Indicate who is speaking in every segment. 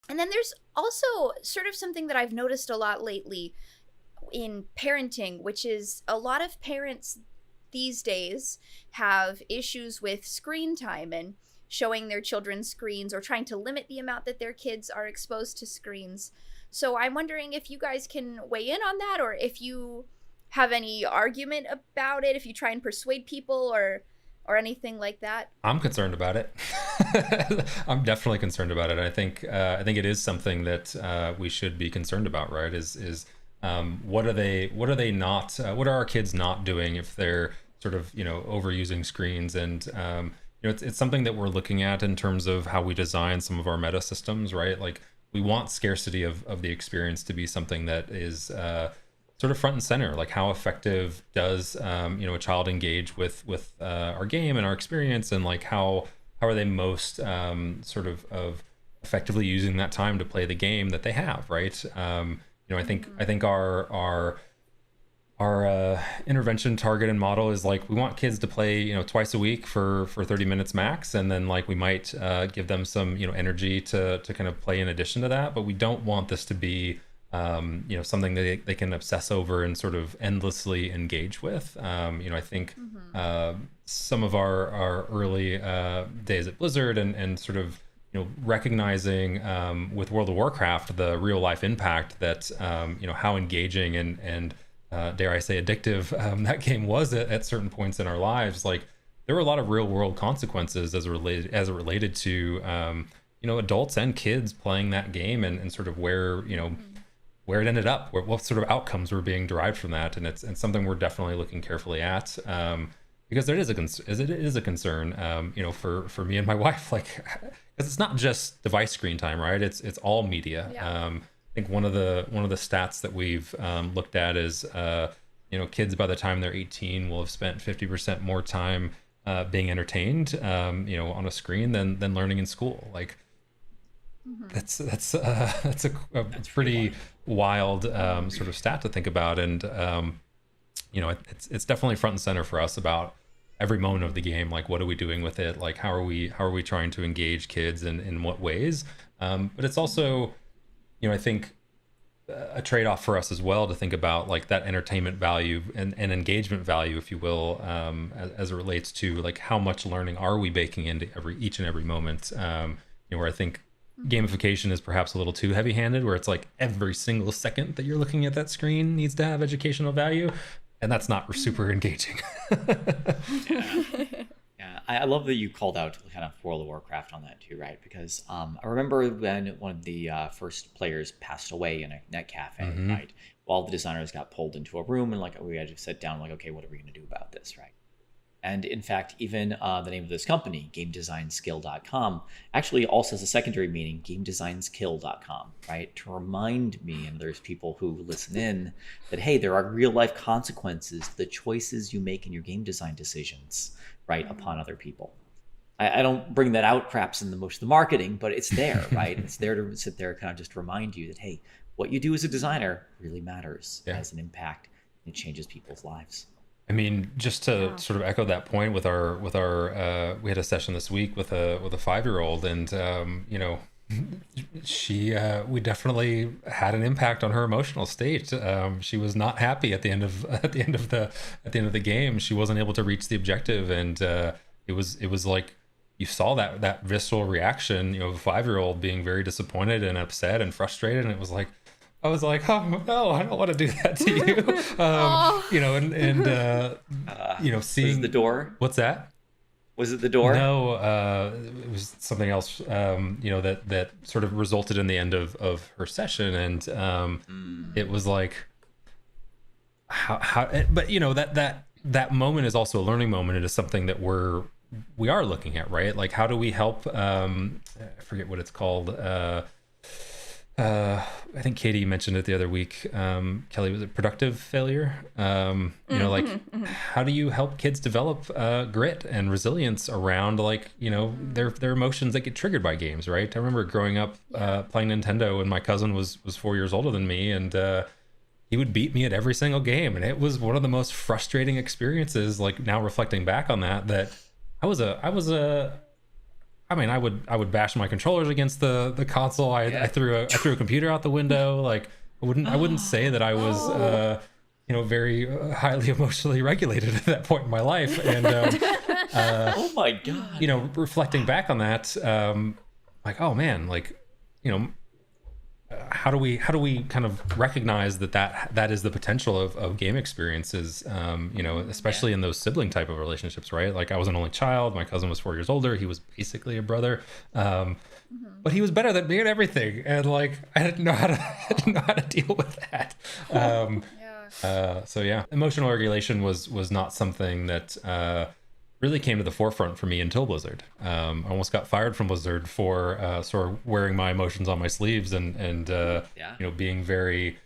Speaker 1: And then there's also sort of something that I've noticed a lot lately in parenting, which is a lot of parents these days have issues with screen time and showing their children screens or trying to limit the amount that their kids are exposed to screens. So I'm wondering if you guys can weigh in on that, or if you have any argument about it, if you try and persuade people or anything like that.
Speaker 2: I'm concerned about it. I'm definitely concerned about it. I think it is something that we should be concerned about, right? Is what are they not what are our kids not doing if they're sort of overusing screens? And it's something that we're looking at in terms of how we design some of our meta systems, right? Like, we want scarcity of the experience to be something that is sort of front and center. Like, how effective does a child engage with our game and our experience, and like how are they most of effectively using that time to play the game that they have, right? I think our intervention target and model is like, we want kids to play twice a week for 30 minutes max, and then like we might give them some energy to kind of play in addition to that, but we don't want this to be something that they can obsess over and sort of endlessly engage with. I think some of our early days at Blizzard and sort of recognizing with World of Warcraft the real life impact that how engaging and dare I say addictive that game was at certain points in our lives. Like, there were a lot of real world consequences as it related to adults and kids playing that game, and sort of where it ended up, what sort of outcomes were being derived from that. And it's something we're definitely looking carefully at, because it is a concern, for me and my wife, like, because it's not just device screen time, right? It's all media.
Speaker 1: Yeah.
Speaker 2: I think one of the stats that we've looked at is kids by the time they're 18 will have spent 50% more time being entertained on a screen than learning in school. Like, that's a pretty wild sort of stat to think about. And it's definitely front and center for us about every moment of the game. Like, what are we doing with it? Like, how are we trying to engage kids, and in what ways? But it's also I think a trade-off for us as well to think about, like, that entertainment value and engagement value, if you will, as it relates to like how much learning are we baking into each and every moment. Where I think gamification is perhaps a little too heavy-handed, where it's like every single second that you're looking at that screen needs to have educational value, and that's not super engaging.
Speaker 3: Yeah. Yeah, I love that you called out kind of World of Warcraft on that too, right? Because I remember when one of the first players passed away in a net cafe, right? All the designers got pulled into a room, and like we had to sit down, like, okay, what are we going to do about this, right? And in fact, even the name of this company, GameDesignSkill.com, actually also has a secondary meaning, GameDesignSkill.com, right? To remind me, and there's people who listen in, that, hey, there are real life consequences to the choices you make in your game design decisions, right, upon other people. I don't bring that out perhaps in most of the marketing, but it's there, right? It's there to sit there and kind of just remind you that, hey, what you do as a designer really matters. It has an impact, and it changes people's lives.
Speaker 2: I mean, just to sort of echo that point with our we had a session this week with a 5-year-old, and we definitely had an impact on her emotional state. She was not happy at the end of the game. She wasn't able to reach the objective, and it was like, you saw that visceral reaction, of a 5-year-old being very disappointed and upset and frustrated, and it was like, I was like, oh no, I don't want to do that to you. Seeing.
Speaker 3: Was it the door?
Speaker 2: What's that?
Speaker 3: Was it the door?
Speaker 2: No, it was something else. That sort of resulted in the end of her session, and it was like, how. But that moment is also a learning moment. It is something that we are looking at, right? Like, how do we help? I forget what it's called. I think Katie mentioned it the other week. Kelly, was it productive failure? How do you help kids develop grit and resilience around their emotions that get triggered by games, right? I remember growing up playing Nintendo when my cousin was 4 years older than me, and he would beat me at every single game, and it was one of the most frustrating experiences. Like, now reflecting back on that I I mean, I would bash my controllers against the console. I threw a computer out the window. Like I wouldn't say that I was very highly emotionally regulated at that point in my life. And
Speaker 3: oh my God.
Speaker 2: Reflecting back on that, like, oh man, like, how do we kind of recognize that is the potential of game experiences, especially in those sibling type of relationships, right? Like I was an only child. My cousin was 4 years older. He was basically a brother. But he was better than me at everything. And like, I didn't know how to deal with that. So yeah, emotional regulation was not something that, really came to the forefront for me until Blizzard. I almost got fired from Blizzard for sort of wearing my emotions on my sleeves and being very,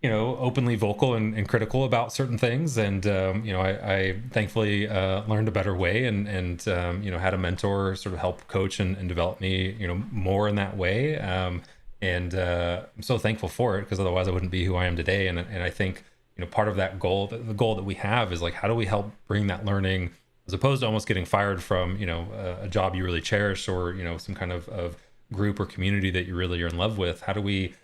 Speaker 2: openly vocal and critical about certain things. And I thankfully learned a better way and had a mentor sort of help coach and develop me more in that way. And I'm so thankful for it, because otherwise I wouldn't be who I am today. And I think part of that goal, the goal that we have, is like, how do we help bring that learning, as opposed to almost getting fired from, a job you really cherish, or, some kind of group or community that you really are in love with. How do we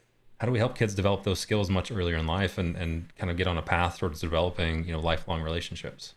Speaker 2: help kids develop those skills much earlier in life and kind of get on a path towards developing, lifelong relationships?